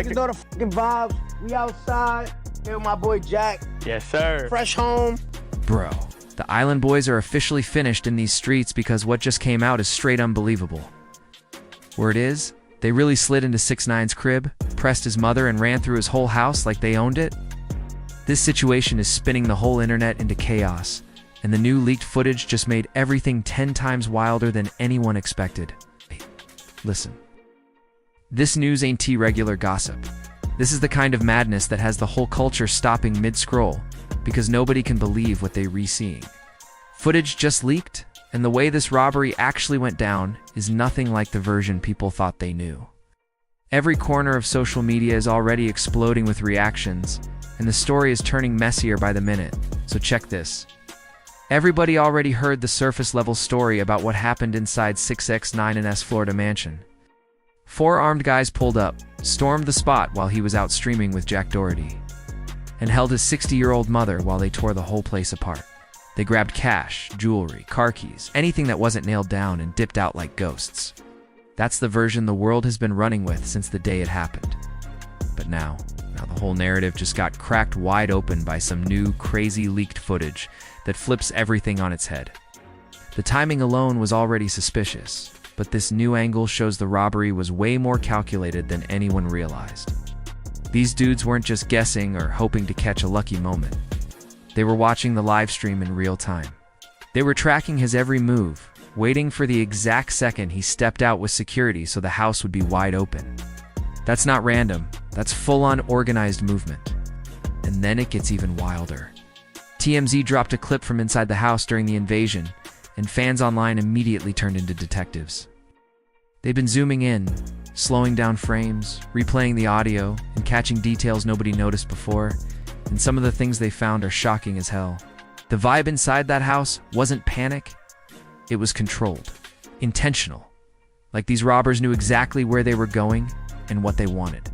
Niggas know the fucking vibes. We outside. Here with my boy Jack. Yes, sir. Fresh home. Bro, the Island Boys are officially finished in these streets because what just came out is straight unbelievable. Word is, they really slid into 6ix9ine's crib, pressed his mother, and ran through his whole house like they owned it. This situation is spinning the whole internet into chaos, and the new leaked footage just made everything 10 times wilder than anyone expected. Hey, listen. This news ain't regular gossip. This is the kind of madness that has the whole culture stopping mid-scroll, because nobody can believe what they re-seeing. Footage just leaked, and the way this robbery actually went down is nothing like the version people thought they knew. Every corner of social media is already exploding with reactions, and the story is turning messier by the minute, so check this. Everybody already heard the surface-level story about what happened inside 6ix9ine's Florida mansion. 4 armed guys pulled up, stormed the spot while he was out streaming with Jack Doherty, and held his 60-year-old mother while they tore the whole place apart. They grabbed cash, jewelry, car keys, anything that wasn't nailed down, and dipped out like ghosts. That's the version the world has been running with since the day it happened. But now the whole narrative just got cracked wide open by some new, crazy leaked footage that flips everything on its head. The timing alone was already suspicious, but this new angle shows the robbery was way more calculated than anyone realized. These dudes weren't just guessing or hoping to catch a lucky moment. They were watching the live stream in real time. They were tracking his every move, waiting for the exact second he stepped out with security so the house would be wide open. That's not random, that's full-on organized movement. And then it gets even wilder. TMZ dropped a clip from inside the house during the invasion, and fans online immediately turned into detectives. They've been zooming in, slowing down frames, replaying the audio, and catching details nobody noticed before, and some of the things they found are shocking as hell. The vibe inside that house wasn't panic, it was controlled, intentional. Like these robbers knew exactly where they were going and what they wanted.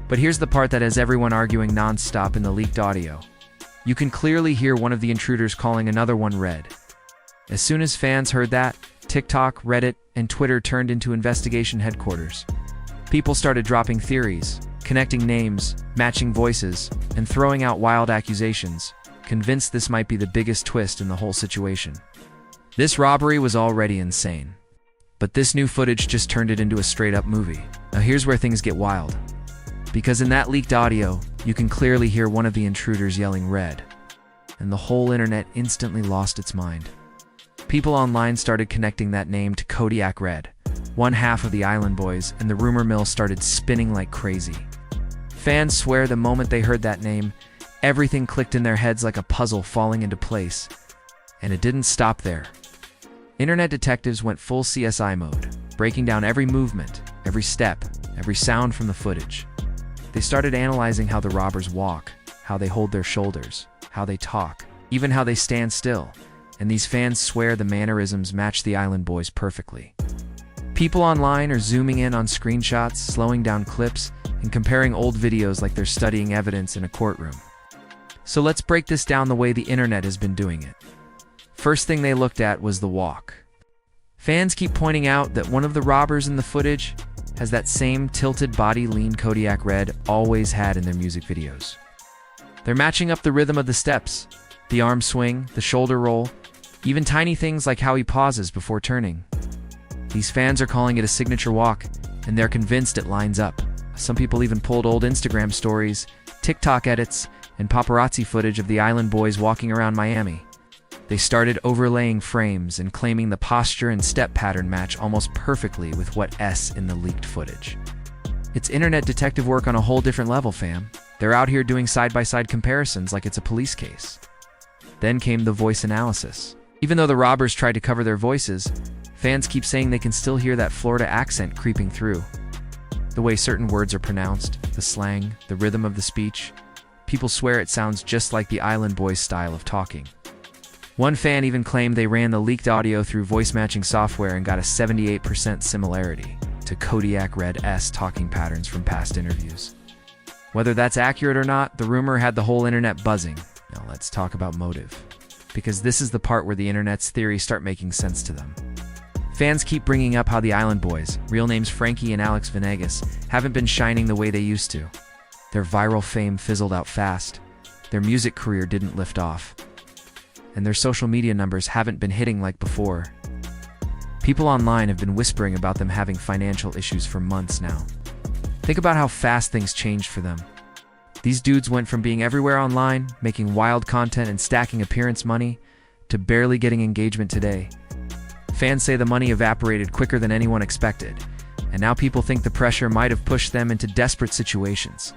But here's the part that has everyone arguing non-stop in the leaked audio. You can clearly hear one of the intruders calling another one red. As soon as fans heard that, TikTok, Reddit, and Twitter turned into investigation headquarters. People started dropping theories, connecting names, matching voices, and throwing out wild accusations, convinced this might be the biggest twist in the whole situation. This robbery was already insane, but this new footage just turned it into a straight-up movie. Now here's where things get wild. Because in that leaked audio, you can clearly hear one of the intruders yelling red, and the whole internet instantly lost its mind. People online started connecting that name to Kodiak Red, one half of the Island Boys, and the rumor mill started spinning like crazy. Fans swear the moment they heard that name, everything clicked in their heads like a puzzle falling into place. And it didn't stop there. Internet detectives went full CSI mode, breaking down every movement, every step, every sound from the footage. They started analyzing how the robbers walk, how they hold their shoulders, how they talk, even how they stand still. And these fans swear the mannerisms match the Island Boys perfectly. People online are zooming in on screenshots, slowing down clips, and comparing old videos like they're studying evidence in a courtroom. So let's break this down the way the internet has been doing it. First thing they looked at was the walk. Fans keep pointing out that one of the robbers in the footage has that same tilted body lean Kodiak Red always had in their music videos. They're matching up the rhythm of the steps, the arm swing, the shoulder roll, even tiny things like how he pauses before turning. These fans are calling it a signature walk, and they're convinced it lines up. Some people even pulled old Instagram stories, TikTok edits, and paparazzi footage of the Island Boys walking around Miami. They started overlaying frames and claiming the posture and step pattern match almost perfectly with what's in the leaked footage. It's internet detective work on a whole different level, fam. They're out here doing side-by-side comparisons like it's a police case. Then came the voice analysis. Even though the robbers tried to cover their voices, fans keep saying they can still hear that Florida accent creeping through. The way certain words are pronounced, the slang, the rhythm of the speech, people swear it sounds just like the Island Boys' style of talking. One fan even claimed they ran the leaked audio through voice matching software and got a 78% similarity to Kodiak Red's talking patterns from past interviews. Whether that's accurate or not, the rumor had the whole internet buzzing. Now let's talk about motive, because this is the part where the internet's theories start making sense to them. Fans keep bringing up how the Island Boys, real names Frankie and Alex Venegas, haven't been shining the way they used to. Their viral fame fizzled out fast. Their music career didn't lift off. And their social media numbers haven't been hitting like before. People online have been whispering about them having financial issues for months now. Think about how fast things changed for them. These dudes went from being everywhere online, making wild content and stacking appearance money, to barely getting engagement today. Fans say the money evaporated quicker than anyone expected, and now people think the pressure might have pushed them into desperate situations.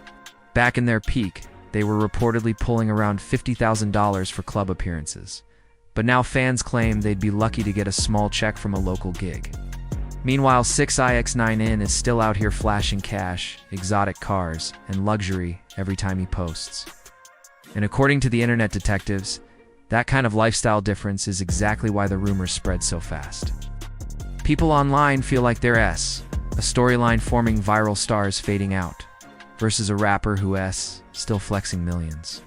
Back in their peak, they were reportedly pulling around $50,000 for club appearances. But now fans claim they'd be lucky to get a small check from a local gig. Meanwhile, 6ix9ine is still out here flashing cash, exotic cars, and luxury every time he posts. And according to the internet detectives, that kind of lifestyle difference is exactly why the rumors spread so fast. People online feel like they're a storyline forming viral stars fading out, versus a rapper who still flexing millions.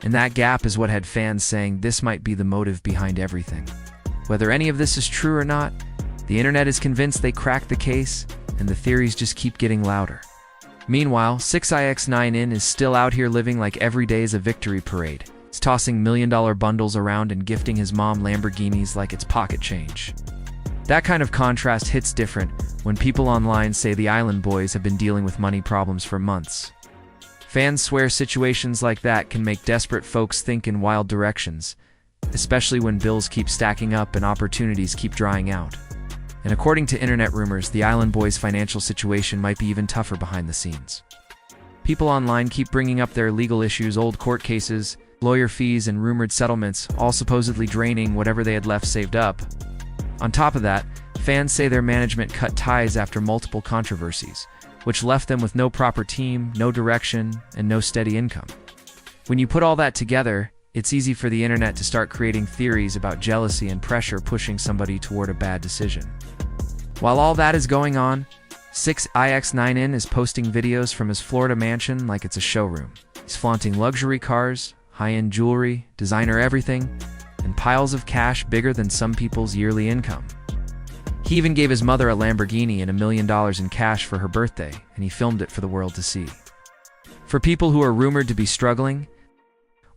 And that gap is what had fans saying this might be the motive behind everything. Whether any of this is true or not, the internet is convinced they cracked the case, and the theories just keep getting louder. Meanwhile, 6ix9ine is still out here living like every day is a victory parade. He's tossing million-dollar bundles around and gifting his mom Lamborghinis like it's pocket change. That kind of contrast hits different when people online say the Island Boys have been dealing with money problems for months. Fans swear situations like that can make desperate folks think in wild directions, especially when bills keep stacking up and opportunities keep drying out. And according to internet rumors, the Island Boys' financial situation might be even tougher behind the scenes. People online keep bringing up their legal issues, old court cases, lawyer fees, and rumored settlements, all supposedly draining whatever they had left saved up. On top of that, fans say their management cut ties after multiple controversies, which left them with no proper team, no direction, and no steady income. When you put all that together, it's easy for the internet to start creating theories about jealousy and pressure pushing somebody toward a bad decision. While all that is going on, 6ix9ine is posting videos from his Florida mansion like it's a showroom. He's flaunting luxury cars, high-end jewelry, designer everything, and piles of cash bigger than some people's yearly income. He even gave his mother a Lamborghini and $1 million in cash for her birthday, and he filmed it for the world to see. For people who are rumored to be struggling,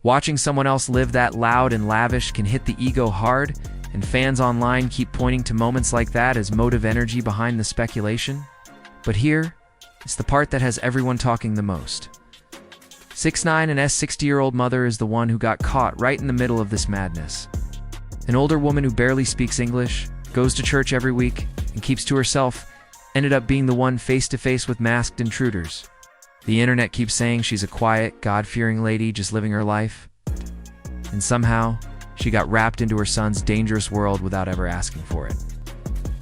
watching someone else live that loud and lavish can hit the ego hard, and fans online keep pointing to moments like that as motive energy behind the speculation. But here is the part that has everyone talking the most. 6ix9ine's 60-year-old mother is the one who got caught right in the middle of this madness. An older woman who barely speaks English, goes to church every week, and keeps to herself, ended up being the one face-to-face with masked intruders. The internet keeps saying she's a quiet, God-fearing lady just living her life. And somehow, she got wrapped into her son's dangerous world without ever asking for it.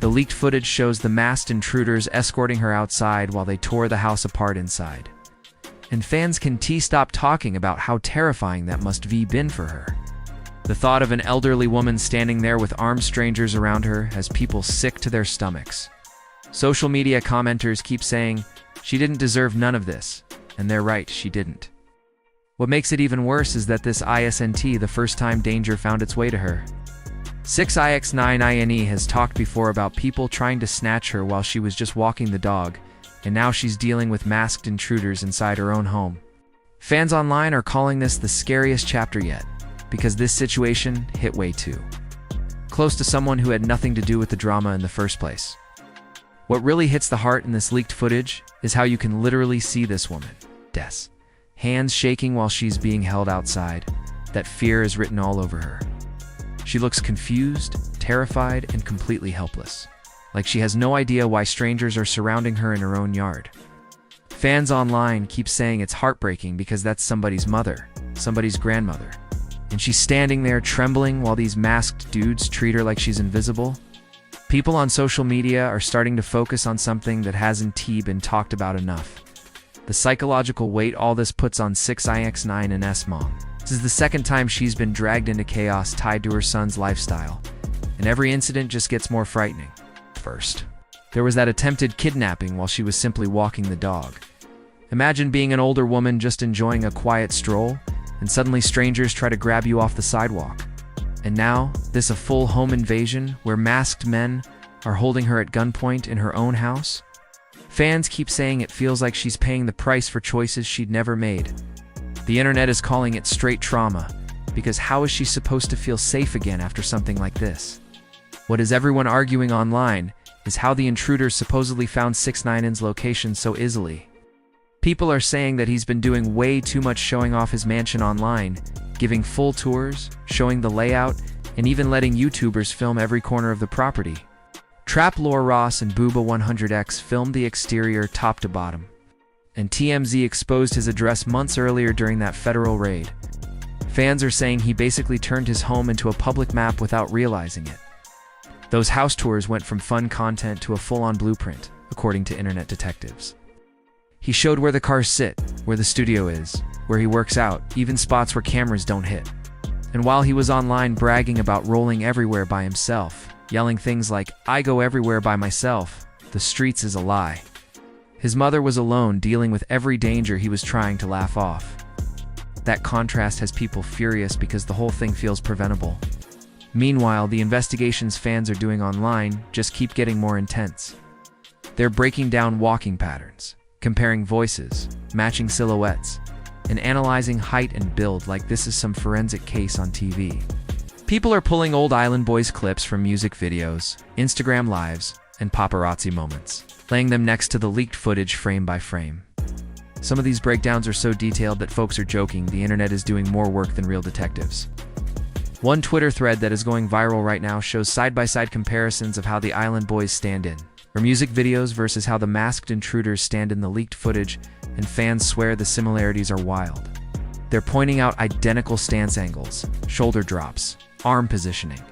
The leaked footage shows the masked intruders escorting her outside while they tore the house apart inside. And fans can't stop talking about how terrifying that must have been for her. The thought of an elderly woman standing there with armed strangers around her has people sick to their stomachs. Social media commenters keep saying, she didn't deserve none of this, and they're right, she didn't. What makes it even worse is that this isn't the first time danger found its way to her. 6ix9ine has talked before about people trying to snatch her while she was just walking the dog, and now she's dealing with masked intruders inside her own home. Fans online are calling this the scariest chapter yet, because this situation hit way too close to someone who had nothing to do with the drama in the first place. What really hits the heart in this leaked footage is how you can literally see this woman, hands shaking while she's being held outside. That fear is written all over her. She looks confused, terrified, and completely helpless, like she has no idea why strangers are surrounding her in her own yard. Fans online keep saying it's heartbreaking because that's somebody's mother, somebody's grandmother. And she's standing there trembling while these masked dudes treat her like she's invisible. People on social media are starting to focus on something that hasn't been talked about enough. The psychological weight all this puts on 6ix9ine's mom. This is the second time she's been dragged into chaos tied to her son's lifestyle, and every incident just gets more frightening. First, there was that attempted kidnapping while she was simply walking the dog. Imagine being an older woman just enjoying a quiet stroll, and suddenly strangers try to grab you off the sidewalk. And now, this a full home invasion where masked men are holding her at gunpoint in her own house? Fans keep saying it feels like she's paying the price for choices she'd never made. The internet is calling it straight trauma, because how is she supposed to feel safe again after something like this? What is everyone arguing online is how the intruders supposedly found 6ix9ine's location so easily. People are saying that he's been doing way too much showing off his mansion online, giving full tours, showing the layout, and even letting YouTubers film every corner of the property. Trap Lore Ross and Booba100x filmed the exterior top to bottom, and TMZ exposed his address months earlier during that federal raid. Fans are saying he basically turned his home into a public map without realizing it. Those house tours went from fun content to a full-on blueprint, according to internet detectives. He showed where the cars sit, where the studio is, where he works out, even spots where cameras don't hit. And while he was online bragging about rolling everywhere by himself, yelling things like, "I go everywhere by myself, the streets is a lie." His mother was alone dealing with every danger he was trying to laugh off. That contrast has people furious because the whole thing feels preventable. Meanwhile, the investigations fans are doing online just keep getting more intense. They're breaking down walking patterns, comparing voices, matching silhouettes, and analyzing height and build like this is some forensic case on TV. People are pulling old Island Boys clips from music videos, Instagram lives, and paparazzi moments, laying them next to the leaked footage frame by frame. Some of these breakdowns are so detailed that folks are joking the internet is doing more work than real detectives. One Twitter thread that is going viral right now shows side-by-side comparisons of how the Island Boys stand in, or music videos versus how the masked intruders stand in the leaked footage, and fans swear the similarities are wild. They're pointing out identical stance angles, shoulder drops, arm positioning,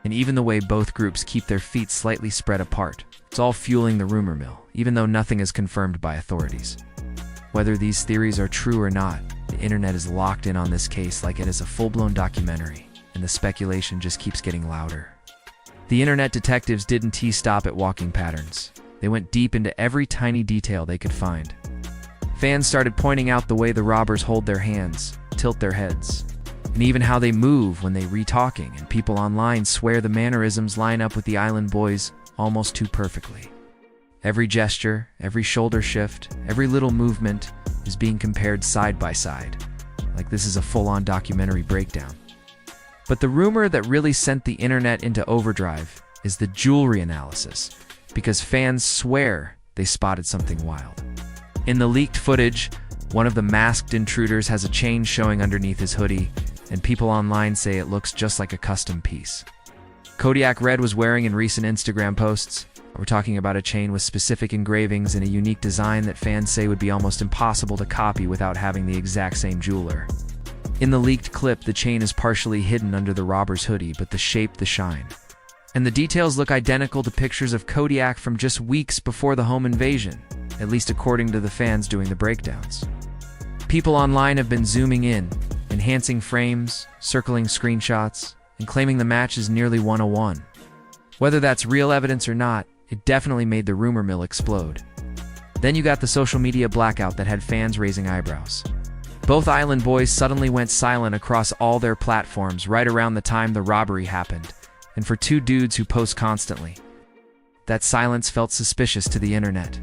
and even the way both groups keep their feet slightly spread apart. It's all fueling the rumor mill, even though nothing is confirmed by authorities. Whether these theories are true or not, the internet is locked in on this case like it is a full-blown documentary, and the speculation just keeps getting louder. The internet detectives didn't stop at walking patterns. They went deep into every tiny detail they could find. Fans started pointing out the way the robbers hold their hands, tilt their heads, and even how they move when they re-talking, and people online swear the mannerisms line up with the Island Boys almost too perfectly. Every gesture, every shoulder shift, every little movement is being compared side by side, like this is a full-on documentary breakdown. But the rumor that really sent the internet into overdrive is the jewelry analysis, because fans swear they spotted something wild. In the leaked footage, one of the masked intruders has a chain showing underneath his hoodie, and people online say it looks just like a custom piece. Kodiak Red was wearing in recent Instagram posts. We're talking about a chain with specific engravings and a unique design that fans say would be almost impossible to copy without having the exact same jeweler. In the leaked clip, the chain is partially hidden under the robber's hoodie, but the shape, the shine, and the details look identical to pictures of Kodiak from just weeks before the home invasion, at least according to the fans doing the breakdowns. People online have been zooming in, enhancing frames, circling screenshots, and claiming the match is nearly 101. Whether that's real evidence or not, it definitely made the rumor mill explode. Then you got the social media blackout that had fans raising eyebrows. Both Island Boys suddenly went silent across all their platforms right around the time the robbery happened, and for two dudes who post constantly, that silence felt suspicious to the internet.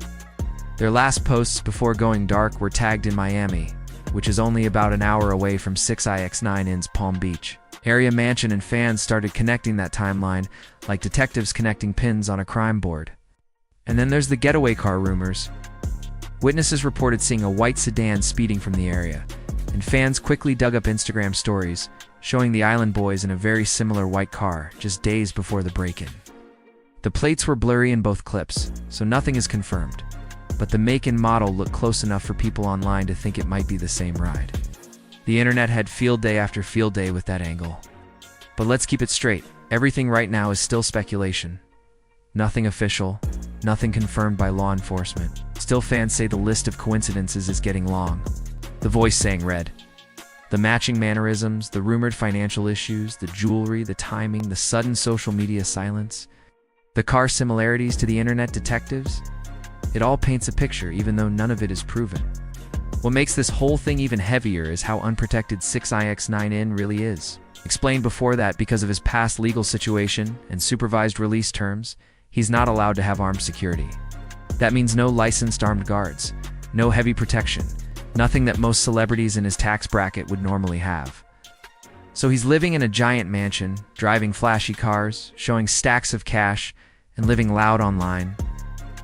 Their last posts before going dark were tagged in Miami, which is only about an hour away from 6ix9ine's Palm Beach area mansion, and fans started connecting that timeline like detectives connecting pins on a crime board. And then there's the getaway car rumors. Witnesses reported seeing a white sedan speeding from the area, and fans quickly dug up Instagram stories showing the Island Boys in a very similar white car just days before the break-in. The plates were blurry in both clips, so nothing is confirmed, but the make and model looked close enough for people online to think it might be the same ride. The internet had field day after field day with that angle. But let's keep it straight. Everything right now is still speculation. Nothing official, nothing confirmed by law enforcement. Still, fans say the list of coincidences is getting long. The voice saying red. The matching mannerisms, the rumored financial issues, the jewelry, the timing, the sudden social media silence, the car similarities to the internet detectives. It all paints a picture, even though none of it is proven. What makes this whole thing even heavier is how unprotected 6ix9ine really is. Explained before that because of his past legal situation and supervised release terms, he's not allowed to have armed security. That means no licensed armed guards, no heavy protection, nothing that most celebrities in his tax bracket would normally have. So he's living in a giant mansion, driving flashy cars, showing stacks of cash, and living loud online.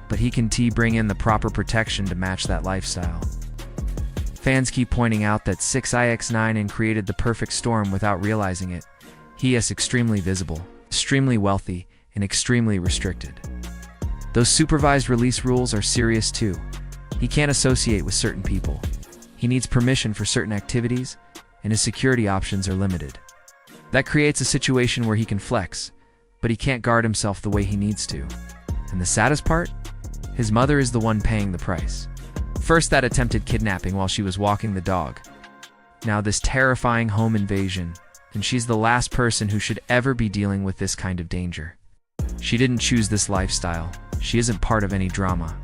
But he can bring in the proper protection to match that lifestyle. Fans keep pointing out that 6ix9ine created the perfect storm without realizing it. He is extremely visible, extremely wealthy, and extremely restricted. Those supervised release rules are serious too. He can't associate with certain people. He needs permission for certain activities, and his security options are limited. That creates a situation where he can flex, but he can't guard himself the way he needs to. And the saddest part? His mother is the one paying the price. First, that attempted kidnapping while she was walking the dog. Now this terrifying home invasion, and she's the last person who should ever be dealing with this kind of danger. She didn't choose this lifestyle. She isn't part of any drama.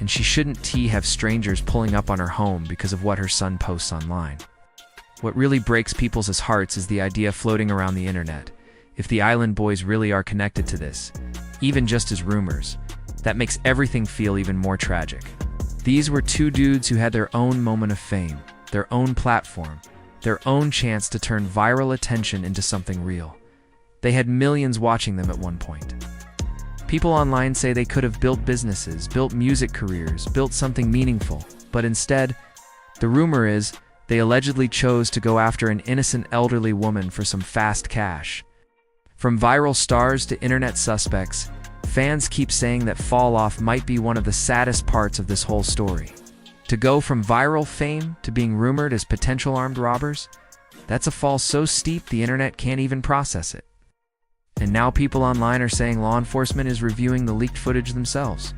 And she shouldn't have strangers pulling up on her home because of what her son posts online. What really breaks people's hearts is the idea floating around the internet. If the Island Boys really are connected to this, even just as rumors, that makes everything feel even more tragic. These were two dudes who had their own moment of fame, their own platform, their own chance to turn viral attention into something real. They had millions watching them at one point. People online say they could have built businesses, built music careers, built something meaningful, but instead, the rumor is, they allegedly chose to go after an innocent elderly woman for some fast cash. From viral stars to internet suspects, fans keep saying that fall-off might be one of the saddest parts of this whole story. To go from viral fame to being rumored as potential armed robbers, that's a fall so steep the internet can't even process it. And now people online are saying law enforcement is reviewing the leaked footage themselves,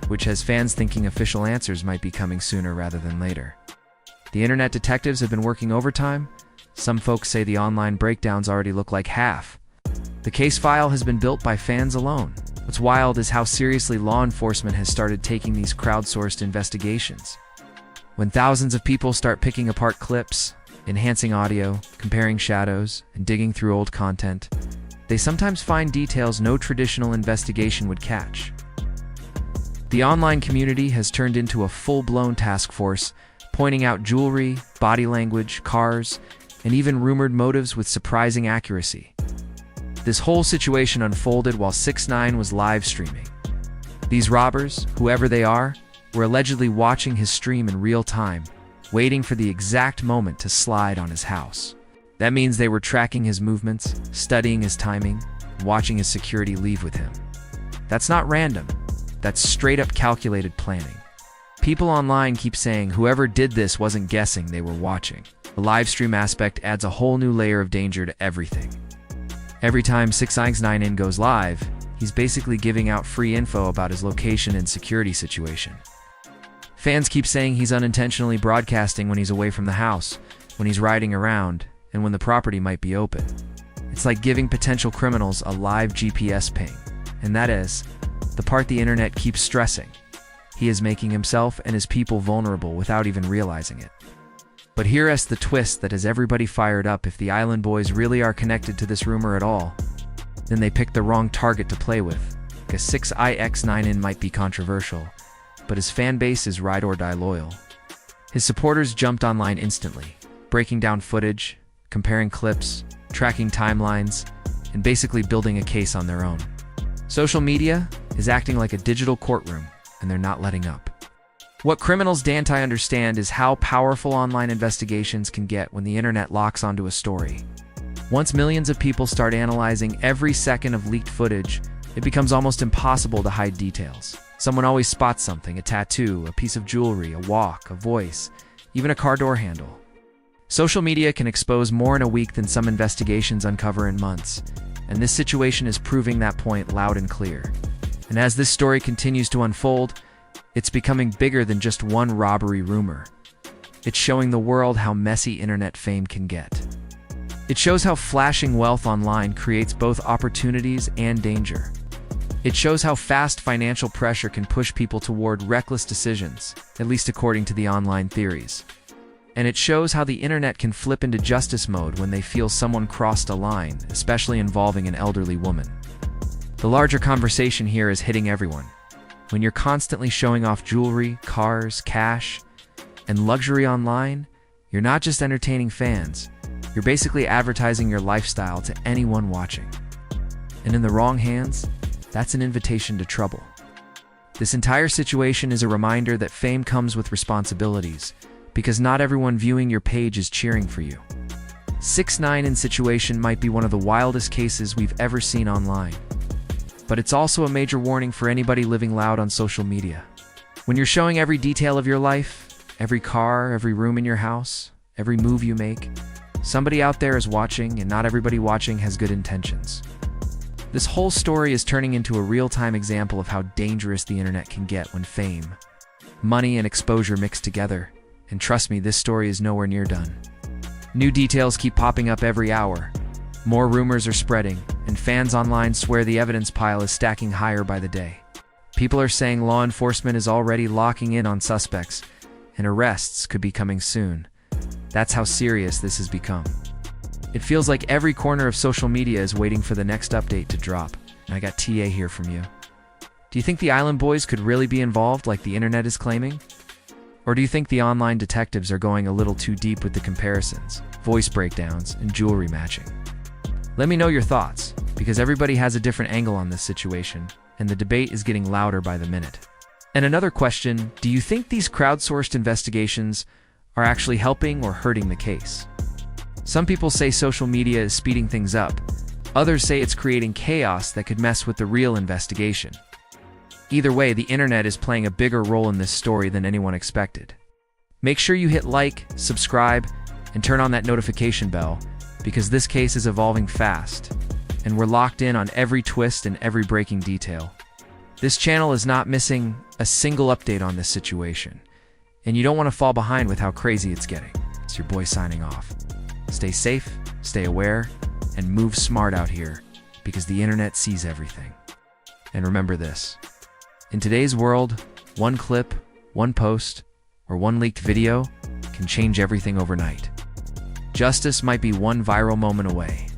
which has fans thinking official answers might be coming sooner rather than later. The internet detectives have been working overtime. Some folks say the online breakdowns already look like half. The case file has been built by fans alone. What's wild is how seriously law enforcement has started taking these crowdsourced investigations. When thousands of people start picking apart clips, enhancing audio, comparing shadows, and digging through old content, they sometimes find details no traditional investigation would catch. The online community has turned into a full-blown task force, pointing out jewelry, body language, cars, and even rumored motives with surprising accuracy. This whole situation unfolded while 6ix9ine was live streaming. These robbers, whoever they are, were allegedly watching his stream in real time, waiting for the exact moment to slide on his house. That means they were tracking his movements, studying his timing, and watching his security leave with him. That's not random. That's straight-up calculated planning. People online keep saying whoever did this wasn't guessing, they were watching. The live stream aspect adds a whole new layer of danger to everything. Every time 6ix9ine goes live, he's basically giving out free info about his location and security situation. Fans keep saying he's unintentionally broadcasting when he's away from the house, when he's riding around, and when the property might be open. It's like giving potential criminals a live GPS ping. And that is, the part the internet keeps stressing. He is making himself and his people vulnerable without even realizing it. But here's the twist that has everybody fired up. If the Island Boys really are connected to this rumor at all, then they picked the wrong target to play with. Because 6ix9ine might be controversial, but his fan base is ride or die loyal. His supporters jumped online instantly, breaking down footage, comparing clips, tracking timelines, and basically building a case on their own. Social media is acting like a digital courtroom, and they're not letting up. What criminals can't understand is how powerful online investigations can get when the internet locks onto a story. Once millions of people start analyzing every second of leaked footage, it becomes almost impossible to hide details. Someone always spots something: a tattoo, a piece of jewelry, a walk, a voice, even a car door handle. Social media can expose more in a week than some investigations uncover in months, and this situation is proving that point loud and clear. And as this story continues to unfold, it's becoming bigger than just one robbery rumor. It's showing the world how messy internet fame can get. It shows how flashing wealth online creates both opportunities and danger. It shows how fast financial pressure can push people toward reckless decisions, at least according to the online theories. And it shows how the internet can flip into justice mode when they feel someone crossed a line, especially involving an elderly woman. The larger conversation here is hitting everyone. When you're constantly showing off jewelry, cars, cash, and luxury online, you're not just entertaining fans, you're basically advertising your lifestyle to anyone watching. And in the wrong hands, that's an invitation to trouble. This entire situation is a reminder that fame comes with responsibilities, because not everyone viewing your page is cheering for you. 6ix9ine's situation might be one of the wildest cases we've ever seen online. But it's also a major warning for anybody living loud on social media. When you're showing every detail of your life, every car, every room in your house, every move you make, somebody out there is watching, and not everybody watching has good intentions. This whole story is turning into a real-time example of how dangerous the internet can get when fame, money, and exposure mix together. And trust me, this story is nowhere near done. New details keep popping up every hour. More rumors are spreading, and fans online swear the evidence pile is stacking higher by the day. People are saying law enforcement is already locking in on suspects, and arrests could be coming soon. That's how serious this has become. It feels like every corner of social media is waiting for the next update to drop. And I got TA here from you. Do you think the Island Boys could really be involved like the internet is claiming? Or do you think the online detectives are going a little too deep with the comparisons, voice breakdowns, and jewelry matching? Let me know your thoughts, because everybody has a different angle on this situation, and the debate is getting louder by the minute. And another question, do you think these crowdsourced investigations are actually helping or hurting the case? Some people say social media is speeding things up. Others say it's creating chaos that could mess with the real investigation. Either way, the internet is playing a bigger role in this story than anyone expected. Make sure you hit like, subscribe, and turn on that notification bell, because this case is evolving fast, and we're locked in on every twist and every breaking detail. This channel is not missing a single update on this situation, and you don't want to fall behind with how crazy it's getting. It's your boy signing off. Stay safe, stay aware, and move smart out here, because the internet sees everything. And remember this: in today's world, one clip, one post, or one leaked video can change everything overnight. Justice might be one viral moment away.